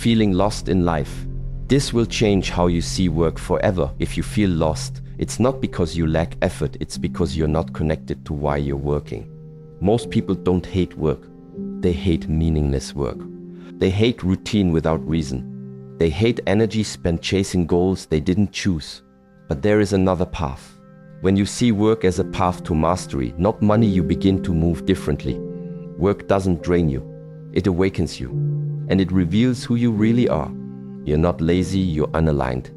feeling lost in life. This will change how you see work forever. If you feel lost, it's not because you lack effort, it's because you're not connected to why you're working. Most people don't hate work. They hate meaningless work. They hate routine without reason. They hate energy spent chasing goals they didn't choose. But there is another path. When you see work as a path to mastery, not money, you begin to move differently. Work doesn't drain you. It awakens you. And it reveals who you really are. You're not lazy, you're unaligned.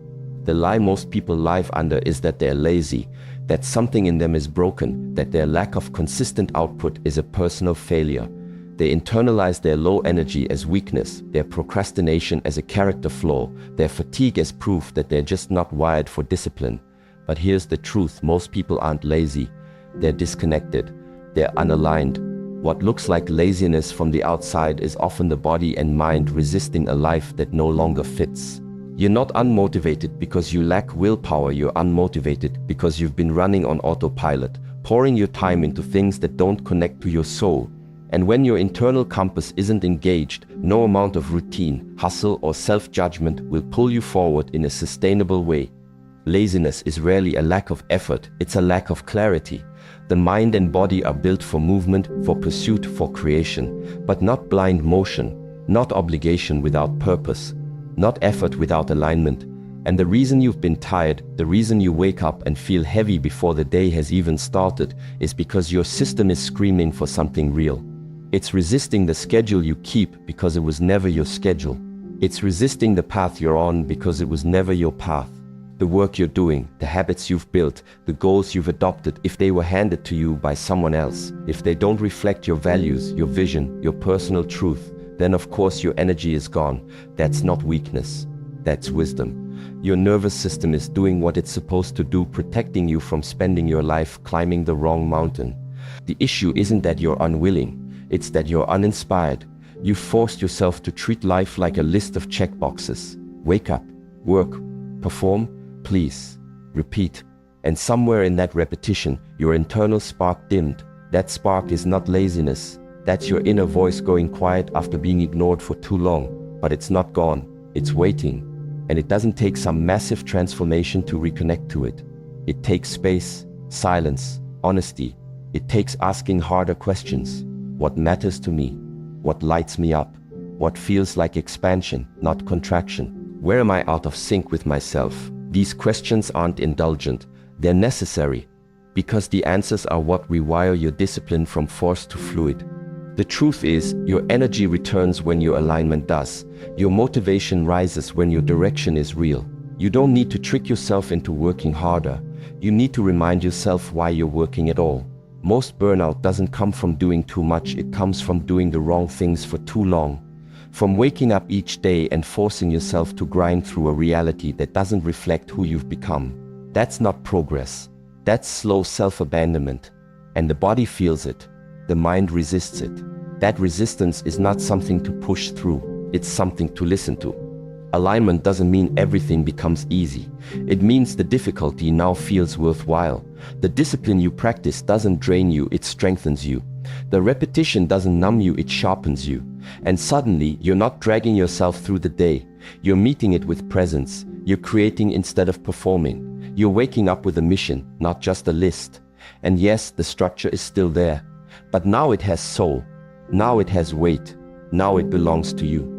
The lie most people live under is that they're lazy, that something in them is broken, that their lack of consistent output is a personal failure. They internalize their low energy as weakness, their procrastination as a character flaw, their fatigue as proof that they're just not wired for discipline. But here's the truth, most people aren't lazy. They're disconnected. They're unaligned. What looks like laziness from the outside is often the body and mind resisting a life that no longer fits. You're not unmotivated because you lack willpower, you're unmotivated because you've been running on autopilot, pouring your time into things that don't connect to your soul. And when your internal compass isn't engaged, no amount of routine, hustle, or self-judgment will pull you forward in a sustainable way. Laziness is rarely a lack of effort, it's a lack of clarity. The mind and body are built for movement, for pursuit, for creation, but not blind motion, not obligation without purpose, not effort without alignment. And the reason you've been tired, the reason you wake up and feel heavy before the day has even started, is because your system is screaming for something real. It's resisting the schedule you keep because it was never your schedule. It's resisting the path you're on because it was never your path. The work you're doing, the habits you've built, the goals you've adopted, if they were handed to you by someone else, if they don't reflect your values, your vision, your personal truth, then of course your energy is gone. That's not weakness, that's wisdom. Your nervous system is doing what it's supposed to do, protecting you from spending your life climbing the wrong mountain. The issue isn't that you're unwilling, it's that you're uninspired. You've forced yourself to treat life like a list of checkboxes. Wake up, work, perform, please, repeat. And somewhere in that repetition, your internal spark dimmed. That spark is not laziness. That's your inner voice going quiet after being ignored for too long. But it's not gone, it's waiting. And it doesn't take some massive transformation to reconnect to it. It takes space, silence, honesty. It takes asking harder questions. What matters to me? What lights me up? What feels like expansion, not contraction? Where am I out of sync with myself? These questions aren't indulgent, they're necessary, because the answers are what rewire your discipline from force to fluid. The truth is, your energy returns when your alignment does. Your motivation rises when your direction is real. You don't need to trick yourself into working harder. You need to remind yourself why you're working at all. Most burnout doesn't come from doing too much, it comes from doing the wrong things for too long. From waking up each day and forcing yourself to grind through a reality that doesn't reflect who you've become. That's not progress. That's slow self-abandonment. And the body feels it. The mind resists it. That resistance is not something to push through. It's something to listen to. Alignment doesn't mean everything becomes easy. It means the difficulty now feels worthwhile. The discipline you practice doesn't drain you, it strengthens you. The repetition doesn't numb you, it sharpens you. And suddenly, you're not dragging yourself through the day. You're meeting it with presence. You're creating instead of performing. You're waking up with a mission, not just a list. And yes, the structure is still there. But now it has soul. Now it has weight. Now it belongs to you.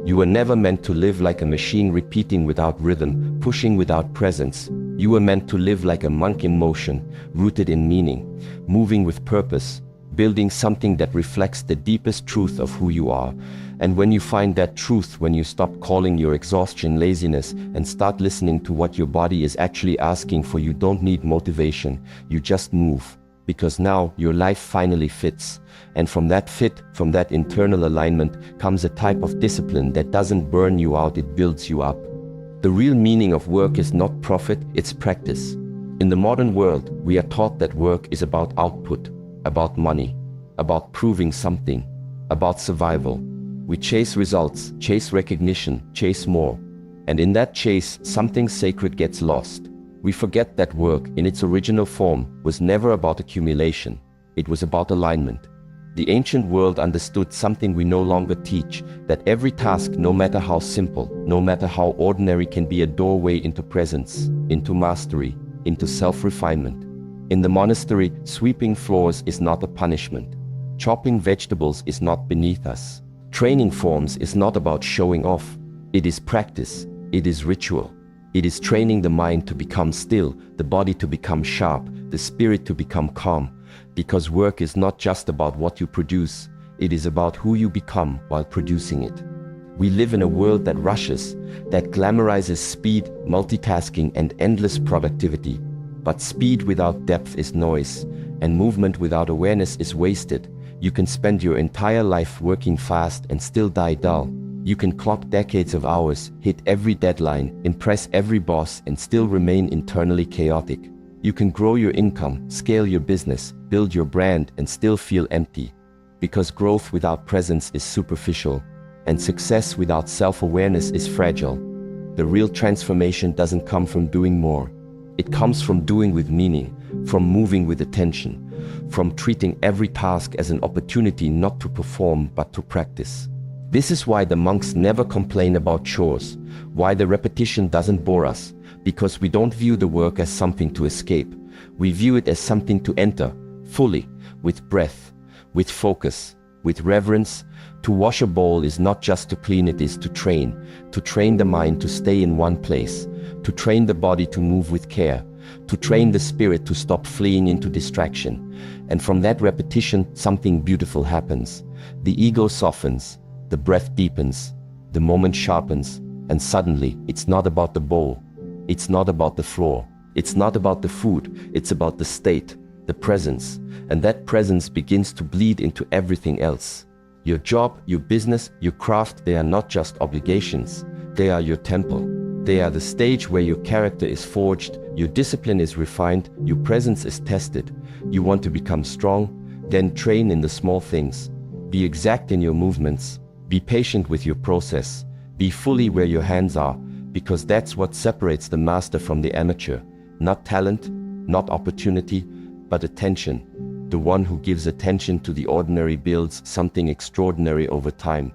You were never meant to live like a machine, repeating without rhythm, pushing without presence. You were meant to live like a monk in motion, rooted in meaning, moving with purpose, building something that reflects the deepest truth of who you are. And when you find that truth, when you stop calling your exhaustion laziness and start listening to what your body is actually asking for, you don't need motivation, you just move. Because now your life finally fits. And from that fit, from that internal alignment, comes a type of discipline that doesn't burn you out, it builds you up. The real meaning of work is not profit, it's practice. In the modern world, we are taught that work is about output, about money, about proving something, about survival. We chase results, chase recognition, chase more. And in that chase, something sacred gets lost. We forget that work, in its original form, was never about accumulation. It was about alignment. The ancient world understood something we no longer teach, that every task, no matter how simple, no matter how ordinary, can be a doorway into presence, into mastery, into self-refinement. In the monastery, sweeping floors is not a punishment. Chopping vegetables is not beneath us. Training forms is not about showing off. It is practice. It is ritual. It is training the mind to become still, the body to become sharp, the spirit to become calm. Because work is not just about what you produce, it is about who you become while producing it. We live in a world that rushes, that glamorizes speed, multitasking, and endless productivity. But speed without depth is noise, and movement without awareness is wasted. You can spend your entire life working fast and still die dull. You can clock decades of hours, hit every deadline, impress every boss, and still remain internally chaotic. You can grow your income, scale your business, build your brand, and still feel empty. Because growth without presence is superficial, and success without self-awareness is fragile. The real transformation doesn't come from doing more. It comes from doing with meaning, from moving with attention, from treating every task as an opportunity not to perform but to practice. This is why the monks never complain about chores, why the repetition doesn't bore us, because we don't view the work as something to escape. We view it as something to enter, fully, with breath, with focus, with reverence. To wash a bowl is not just to clean, it is to train the mind to stay in one place, to train the body to move with care, to train the spirit to stop fleeing into distraction. And from that repetition, something beautiful happens. The ego softens, the breath deepens, the moment sharpens, and suddenly it's not about the bowl, it's not about the floor, it's not about the food, it's about the state, the presence, and that presence begins to bleed into everything else. Your job, your business, your craft, they are not just obligations, they are your temple. They are the stage where your character is forged, your discipline is refined, your presence is tested. You want to become strong? Then train in the small things. Be exact in your movements. Be patient with your process. Be fully where your hands are, because that's what separates the master from the amateur. Not talent, not opportunity, but attention. The one who gives attention to the ordinary builds something extraordinary over time.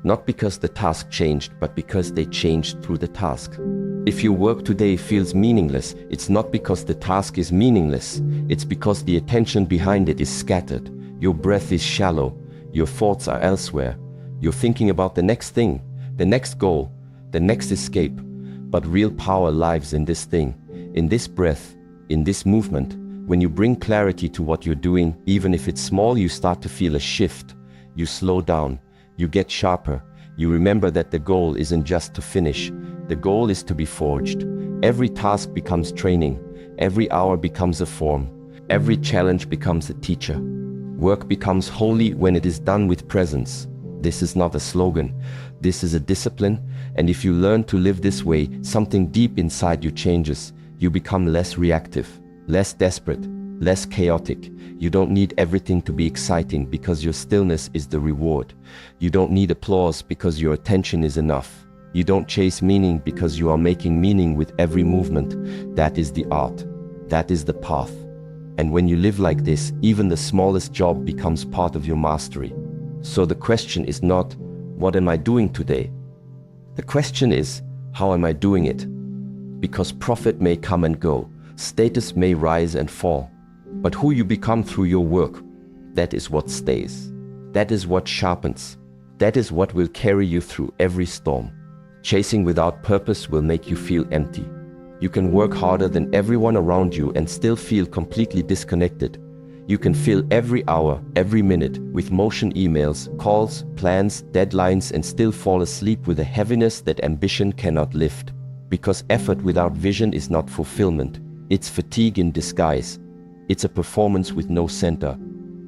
Not because the task changed, but because they changed through the task. If your work today feels meaningless, it's not because the task is meaningless. It's because the attention behind it is scattered. Your breath is shallow. Your thoughts are elsewhere. You're thinking about the next thing, the next goal, the next escape. But real power lives in this thing, in this breath, in this movement. When you bring clarity to what you're doing, even if it's small, you start to feel a shift. You slow down. You get sharper. You remember that the goal isn't just to finish. The goal is to be forged. Every task becomes training. Every hour becomes a form. Every challenge becomes a teacher. Work becomes holy when it is done with presence. This is not a slogan. This is a discipline. And if you learn to live this way, something deep inside you changes. You become less reactive, less desperate, less chaotic. You don't need everything to be exciting because your stillness is the reward. You don't need applause because your attention is enough. You don't chase meaning because you are making meaning with every movement. That is the art. That is the path. And when you live like this, even the smallest job becomes part of your mastery. So the question is not, what am I doing today? The question is, how am I doing it? Because profit may come and go, status may rise and fall, but who you become through your work, that is what stays. That is what sharpens. That is what will carry you through every storm. Chasing without purpose will make you feel empty. You can work harder than everyone around you and still feel completely disconnected. You can fill every hour, every minute with motion, emails, calls, plans, deadlines, and still fall asleep with a heaviness that ambition cannot lift. Because effort without vision is not fulfillment. It's fatigue in disguise. It's a performance with no center.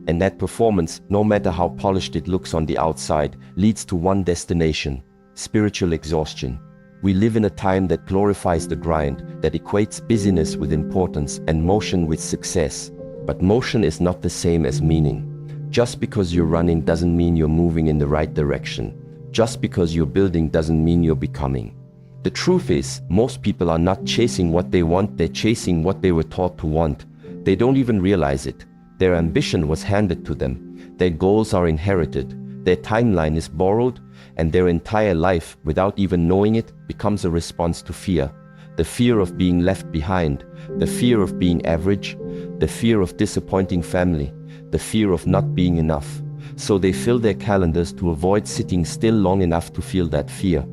And that performance, no matter how polished it looks on the outside, leads to one destination: spiritual exhaustion. We live in a time that glorifies the grind, that equates busyness with importance and motion with success. But motion is not the same as meaning. Just because you're running doesn't mean you're moving in the right direction. Just because you're building doesn't mean you're becoming. The truth is, most people are not chasing what they want, they're chasing what they were taught to want. They don't even realize it. Their ambition was handed to them. Their goals are inherited, their timeline is borrowed, and their entire life, without even knowing it, becomes a response to fear. The fear of being left behind, the fear of being average, the fear of disappointing family, the fear of not being enough. So they fill their calendars to avoid sitting still long enough to feel that fear.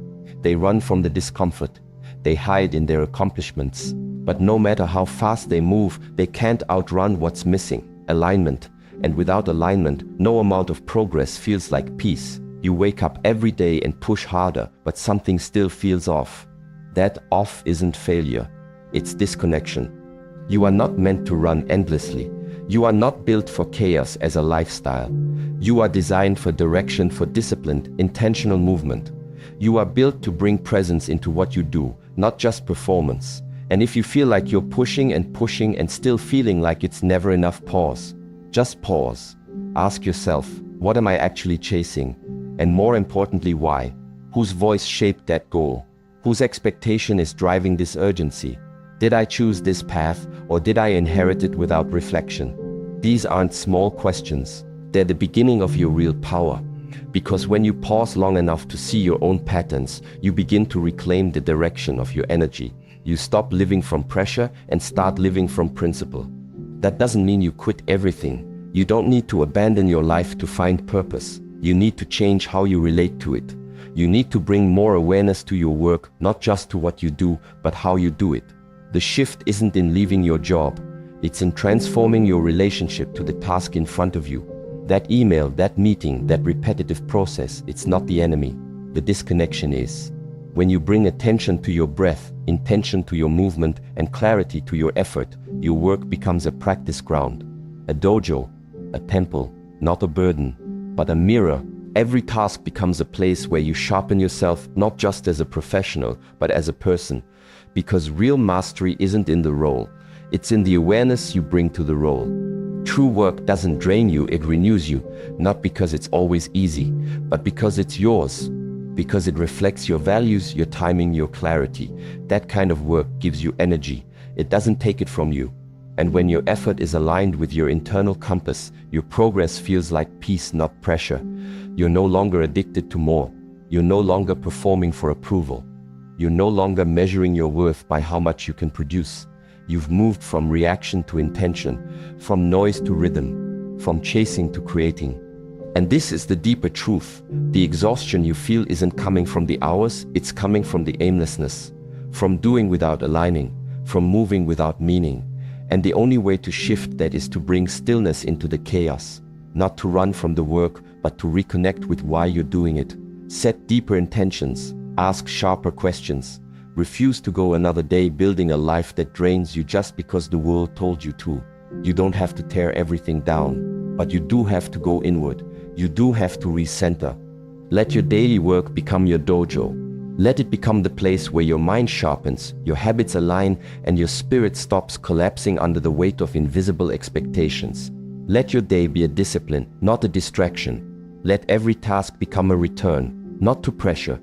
They run from the discomfort. They hide in their accomplishments. But no matter how fast they move, they can't outrun what's missing: alignment. And without alignment, no amount of progress feels like peace. You wake up every day and push harder, but something still feels off. That off isn't failure, it's disconnection. You are not meant to run endlessly. You are not built for chaos as a lifestyle. You are designed for direction, for disciplined, intentional movement. You are built to bring presence into what you do, not just performance. And if you feel like you're pushing and still feeling like it's never enough, pause. Just pause. Ask yourself, what am I actually chasing? And more importantly, why? Whose voice shaped that goal? Whose expectation is driving this urgency? Did I choose this path, or did I inherit it without reflection? These aren't small questions. They're the beginning of your real power. Because when you pause long enough to see your own patterns, you begin to reclaim the direction of your energy. You stop living from pressure and start living from principle. That doesn't mean you quit everything. You don't need to abandon your life to find purpose. You need to change how you relate to it. You need to bring more awareness to your work, not just to what you do, but how you do it. The shift isn't in leaving your job. It's in transforming your relationship to the task in front of you. That email, that meeting, that repetitive process, it's not the enemy. The disconnection is. When you bring attention to your breath, intention to your movement, and clarity to your effort, your work becomes a practice ground. A dojo, a temple, not a burden, but a mirror. Every task becomes a place where you sharpen yourself, not just as a professional, but as a person. Because real mastery isn't in the role. It's in the awareness you bring to the role. True work doesn't drain you, it renews you, not because it's always easy, but because it's yours. Because it reflects your values, your timing, your clarity. That kind of work gives you energy. It doesn't take it from you. And when your effort is aligned with your internal compass, your progress feels like peace, not pressure. You're no longer addicted to more. You're no longer performing for approval. You're no longer measuring your worth by how much you can produce. You've moved from reaction to intention, from noise to rhythm, from chasing to creating. And this is the deeper truth. The exhaustion you feel isn't coming from the hours, it's coming from the aimlessness, from doing without aligning, from moving without meaning. And the only way to shift that is to bring stillness into the chaos, not to run from the work, but to reconnect with why you're doing it. Set deeper intentions, ask sharper questions. Refuse to go another day building a life that drains you just because the world told you to. You don't have to tear everything down, but you do have to go inward. You do have to recenter. Let your daily work become your dojo. Let it become the place where your mind sharpens, your habits align, and your spirit stops collapsing under the weight of invisible expectations. Let your day be a discipline, not a distraction. Let every task become a return, not to pressure,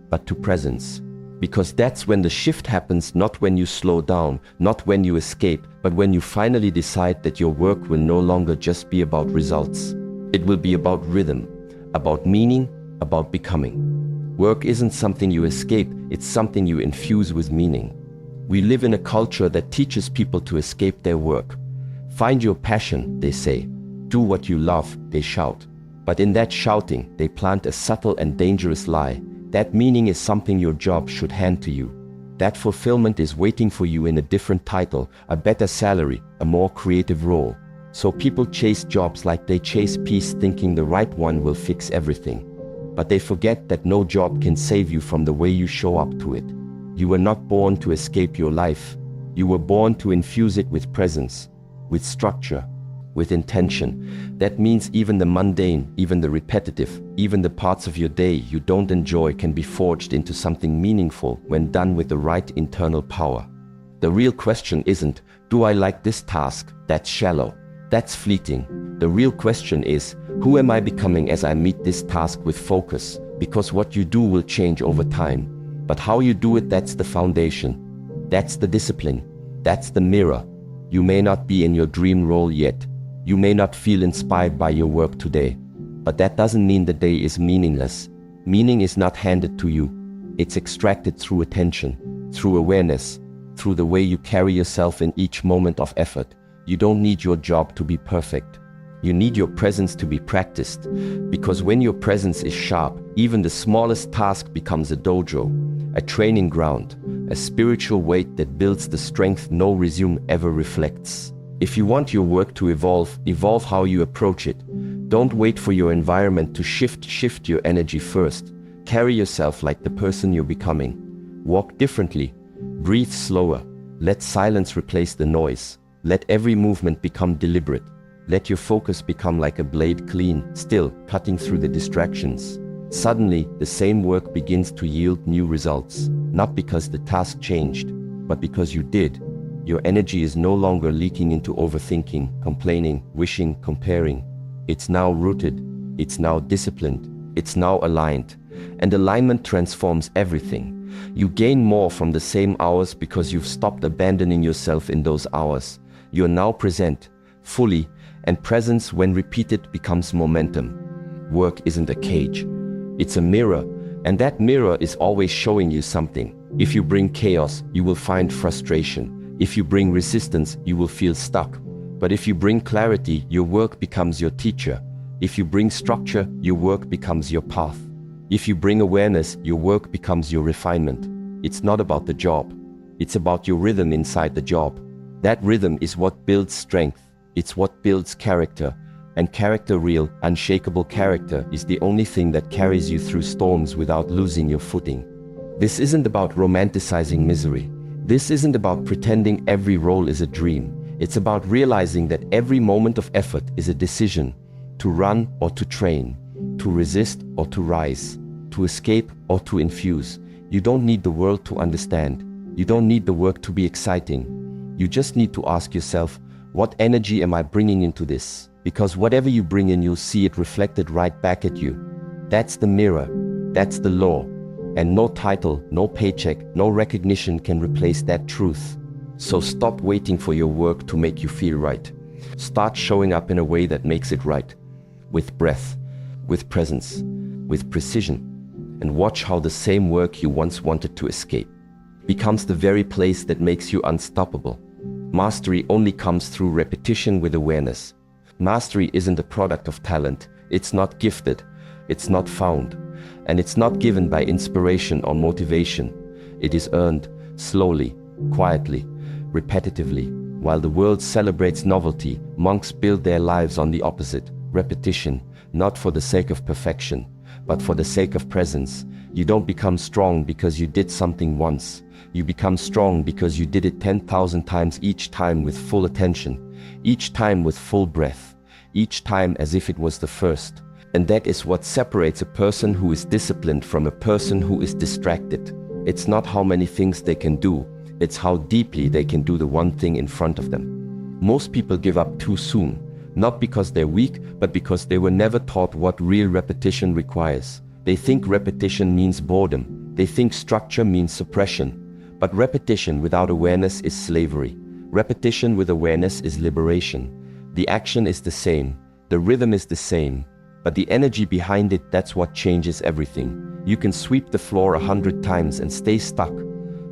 but to presence. Because that's when the shift happens, not when you slow down, not when you escape, but when you finally decide that your work will no longer just be about results. It will be about rhythm, about meaning, about becoming. Work isn't something you escape, it's something you infuse with meaning. We live in a culture that teaches people to escape their work. Find your passion, they say. Do what you love, they shout. But in that shouting, they plant a subtle and dangerous lie. That meaning is something your job should hand to you. That fulfillment is waiting for you in a different title, a better salary, a more creative role. So people chase jobs like they chase peace, thinking the right one will fix everything. But they forget that no job can save you from the way you show up to it. You were not born to escape your life. You were born to infuse it with presence, with structure, with intention. That means even the mundane, even the repetitive, even the parts of your day you don't enjoy can be forged into something meaningful when done with the right internal power. The real question isn't, do I like this task? That's shallow. That's fleeting. The real question is, who am I becoming as I meet this task with focus? Because what you do will change over time. But how you do it, that's the foundation. That's the discipline. That's the mirror. You may not be in your dream role yet. You may not feel inspired by your work today, but that doesn't mean the day is meaningless. Meaning is not handed to you. It's extracted through attention, through awareness, through the way you carry yourself in each moment of effort. You don't need your job to be perfect. You need your presence to be practiced, because when your presence is sharp, even the smallest task becomes a dojo, a training ground, a spiritual weight that builds the strength no resume ever reflects. If you want your work to evolve how you approach it. Don't wait for your environment to shift your energy first. Carry yourself like the person you're becoming. Walk differently, breathe slower, let silence replace the noise, let every movement become deliberate. Let your focus become like a blade, clean, still, cutting through the distractions. Suddenly, the same work begins to yield new results, not because the task changed, but because you did. Your energy is no longer leaking into overthinking, complaining, wishing, comparing. It's now rooted, it's now disciplined, it's now aligned. And alignment transforms everything. You gain more from the same hours because you've stopped abandoning yourself in those hours. You're now present, fully, and presence when repeated becomes momentum. Work isn't a cage, it's a mirror, and that mirror is always showing you something. If you bring chaos, you will find frustration. If you bring resistance, you will feel stuck. But if you bring clarity, your work becomes your teacher. If you bring structure, your work becomes your path. If you bring awareness, your work becomes your refinement. It's not about the job, it's about your rhythm inside the job. That rhythm is what builds strength. It's what builds character, and character, real, unshakable character, is the only thing that carries you through storms without losing your footing. This isn't about romanticizing misery. This isn't about pretending every role is a dream. It's about realizing that every moment of effort is a decision, to run or to train, to resist or to rise, to escape or to infuse. You don't need the world to understand. You don't need the work to be exciting. You just need to ask yourself, what energy am I bringing into this? Because whatever you bring in, you'll see it reflected right back at you. That's the mirror. That's the law. And no title, no paycheck, no recognition can replace that truth. So stop waiting for your work to make you feel right. Start showing up in a way that makes it right. With breath, with presence, with precision. And watch how the same work you once wanted to escape becomes the very place that makes you unstoppable. Mastery only comes through repetition with awareness. Mastery isn't a product of talent. It's not gifted. It's not found. And it's not given by inspiration or motivation. It is earned slowly, quietly, repetitively. While the world celebrates novelty, monks build their lives on the opposite, repetition, not for the sake of perfection, but for the sake of presence. You don't become strong because you did something once. You become strong because you did it 10,000 times, each time with full attention, each time with full breath, each time as if it was the first. And that is what separates a person who is disciplined from a person who is distracted. It's not how many things they can do, it's how deeply they can do the one thing in front of them. Most people give up too soon, not because they're weak, but because they were never taught what real repetition requires. They think repetition means boredom. They think structure means suppression. But repetition without awareness is slavery. Repetition with awareness is liberation. The action is the same, the rhythm is the same, but the energy behind it, that's what changes everything. You can sweep the floor 100 times and stay stuck,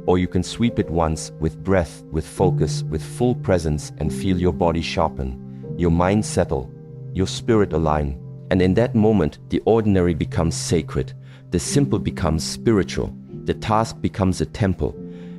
or you can sweep it once with breath, with focus, with full presence, and feel your body sharpen, your mind settle, your spirit align. And in that moment, the ordinary becomes sacred, the simple becomes spiritual, the task becomes a temple,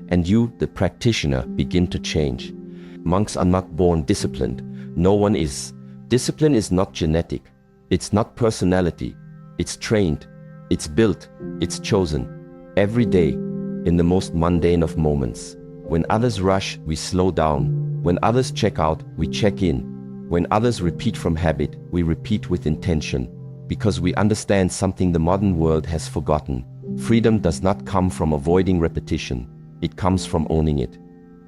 and you, the practitioner, begin to change. Monks are not born disciplined. No one is. Discipline is not genetic. It's not personality. It's trained. It's built. It's chosen. Every day, in the most mundane of moments. When others rush, we slow down. When others check out, we check in. When others repeat from habit, we repeat with intention. Because we understand something the modern world has forgotten. Freedom does not come from avoiding repetition. It comes from owning it.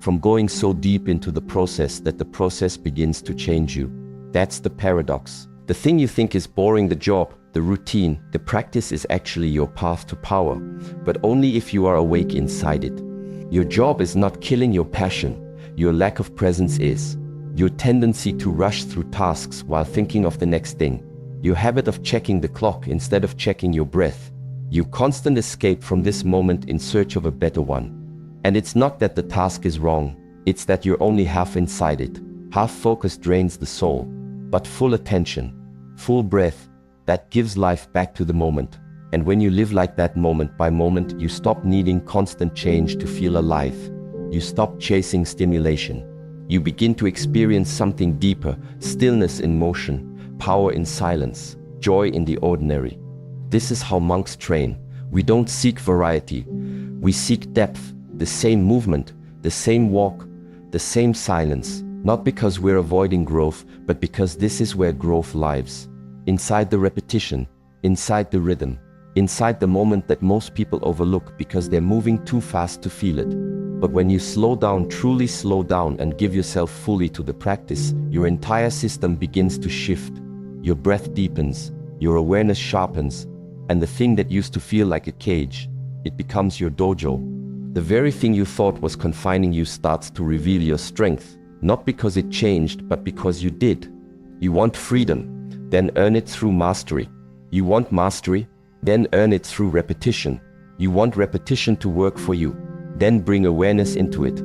From going so deep into the process that the process begins to change you. That's the paradox. The thing you think is boring, the job, the routine, the practice, is actually your path to power, but only if you are awake inside it. Your job is not killing your passion. Your lack of presence is. your tendency to rush through tasks while thinking of the next thing, your habit of checking the clock instead of checking your breath, your constant escape from this moment in search of a better one. And it's not that the task is wrong, it's that you're only half inside it. Half focus drains the soul, but full attention, full breath, that gives life back to the moment. And when you live like that moment by moment, you stop needing constant change to feel alive. You stop chasing stimulation. You begin to experience something deeper, stillness in motion, power in silence, joy in the ordinary. This is how monks train. We don't seek variety. We seek depth, the same movement, the same walk, the same silence, not because we're avoiding growth, but because this is where growth lives. Inside the repetition, inside the rhythm, inside the moment that most people overlook because they're moving too fast to feel it. But when you slow down, truly slow down, and give yourself fully to the practice, your entire system begins to shift. Your breath deepens, your awareness sharpens, and the thing that used to feel like a cage, it becomes your dojo. The very thing you thought was confining you starts to reveal your strength, not because it changed, but because you did. You want freedom, then earn it through mastery. You want mastery, then earn it through repetition. You want repetition to work for you, then bring awareness into it.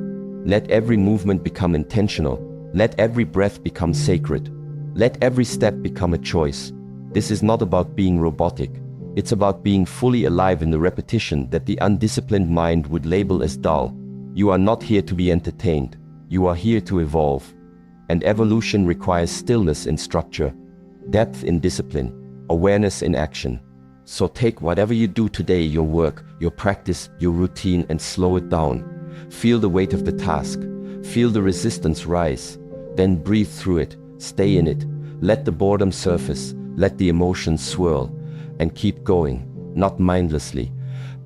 Let every movement become intentional. Let every breath become sacred. Let every step become a choice. This is not about being robotic. It's about being fully alive in the repetition that the undisciplined mind would label as dull. You are not here to be entertained. You are here to evolve. And evolution requires stillness in structure, depth in discipline, awareness in action. So take whatever you do today, your work, your practice, your routine, and slow it down. Feel the weight of the task. Feel the resistance rise. Then breathe through it. Stay in it. Let the boredom surface. Let the emotions swirl. And keep going, not mindlessly,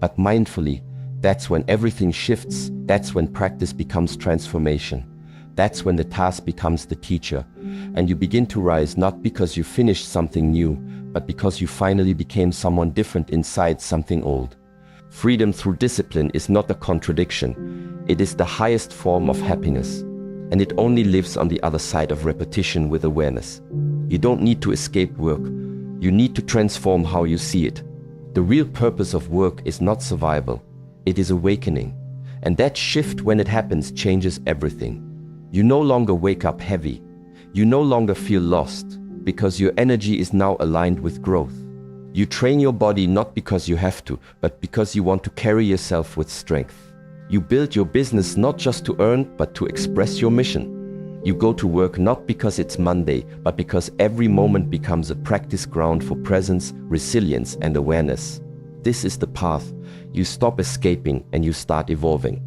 but mindfully. That's when everything shifts. That's when practice becomes transformation. That's when the task becomes the teacher. And you begin to rise not because you finished something new, but because you finally became someone different inside something old. Freedom through discipline is not a contradiction. It is the highest form of happiness. And it only lives on the other side of repetition with awareness. You don't need to escape work. You need to transform how you see it. The real purpose of work is not survival. It is awakening. And that shift, when it happens, changes everything. You no longer wake up heavy. You no longer feel lost, because your energy is now aligned with growth. You train your body not because you have to, but because you want to carry yourself with strength. You build your business not just to earn, but to express your mission. You go to work not because it's Monday, but because every moment becomes a practice ground for presence, resilience, and awareness. This is the path. You stop escaping and you start evolving.